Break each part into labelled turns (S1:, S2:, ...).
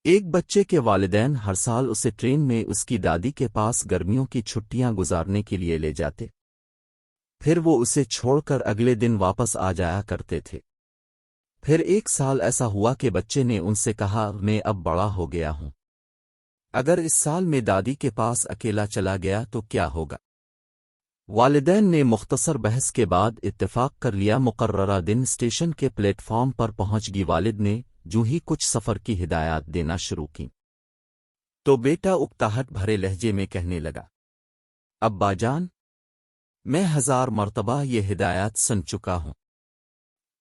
S1: ایک بچے کے والدین ہر سال اسے ٹرین میں اس کی دادی کے پاس گرمیوں کی چھٹیاں گزارنے کے لیے لے جاتے، پھر وہ اسے چھوڑ کر اگلے دن واپس آ جایا کرتے تھے۔ پھر ایک سال ایسا ہوا کہ بچے نے ان سے کہا، میں اب بڑا ہو گیا ہوں، اگر اس سال میں دادی کے پاس اکیلا چلا گیا تو کیا ہوگا؟ والدین نے مختصر بحث کے بعد اتفاق کر لیا۔ مقررہ دن اسٹیشن کے پلیٹ فارم پر پہنچ گئی۔ والد نے جو ہی کچھ سفر کی ہدایات دینا شروع کی تو بیٹا اکتاہٹ بھرے لہجے میں کہنے لگا، ابا جان، میں 1000 مرتبہ یہ ہدایات سن چکا ہوں۔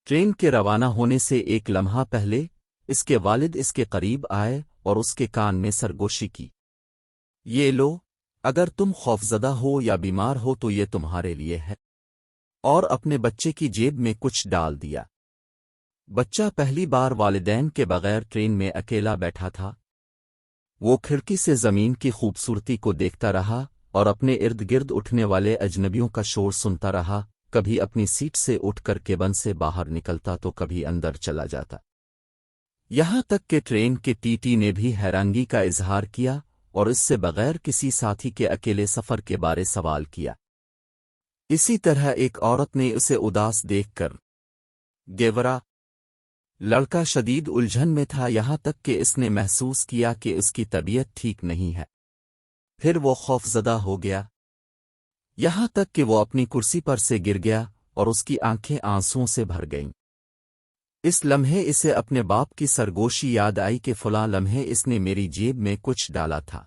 S1: ٹرین کے روانہ ہونے سے ایک لمحہ پہلے اس کے والد اس کے قریب آئے اور اس کے کان میں سرگوشی کی، یہ لو، اگر تم خوفزدہ ہو یا بیمار ہو تو یہ تمہارے لیے ہے، اور اپنے بچے کی جیب میں کچھ ڈال دیا۔ بچہ پہلی بار والدین کے بغیر ٹرین میں اکیلا بیٹھا تھا۔ وہ کھڑکی سے زمین کی خوبصورتی کو دیکھتا رہا اور اپنے ارد گرد اٹھنے والے اجنبیوں کا شور سنتا رہا، کبھی اپنی سیٹ سے اٹھ کر کیبن سے باہر نکلتا تو کبھی اندر چلا جاتا، یہاں تک کہ ٹرین کے ٹی ٹی نے بھی حیرانگی کا اظہار کیا اور اس سے بغیر کسی ساتھی کے اکیلے سفر کے بارے سوال کیا۔ اسی طرح ایک عورت نے اسے اداس دیکھ کر گیورا۔ لڑکا شدید الجھن میں تھا، یہاں تک کہ اس نے محسوس کیا کہ اس کی طبیعت ٹھیک نہیں ہے۔ پھر وہ خوفزدہ ہو گیا، یہاں تک کہ وہ اپنی کرسی پر سے گر گیا اور اس کی آنکھیں آنسوؤں سے بھر گئیں۔ اس لمحے اسے اپنے باپ کی سرگوشی یاد آئی کہ فلاں لمحے اس نے میری جیب میں کچھ ڈالا تھا۔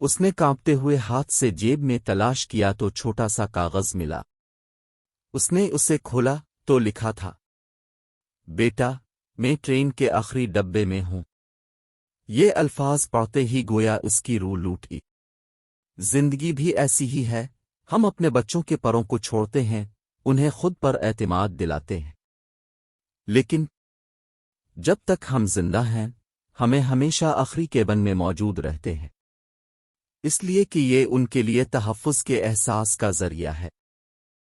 S1: اس نے کانپتے ہوئے ہاتھ سے جیب میں تلاش کیا تو چھوٹا سا کاغذ ملا۔ اس نے اسے کھولا تو لکھا تھا، بیٹا، میں ٹرین کے آخری ڈبے میں ہوں۔ یہ الفاظ پڑھتے ہی گویا اس کی روح لوٹ گئی۔ زندگی بھی ایسی ہی ہے، ہم اپنے بچوں کے پروں کو چھوڑتے ہیں، انہیں خود پر اعتماد دلاتے ہیں، لیکن جب تک ہم زندہ ہیں ہمیں ہمیشہ آخری کیبن میں موجود رہتے ہیں، اس لیے کہ یہ ان کے لیے تحفظ کے احساس کا ذریعہ ہے۔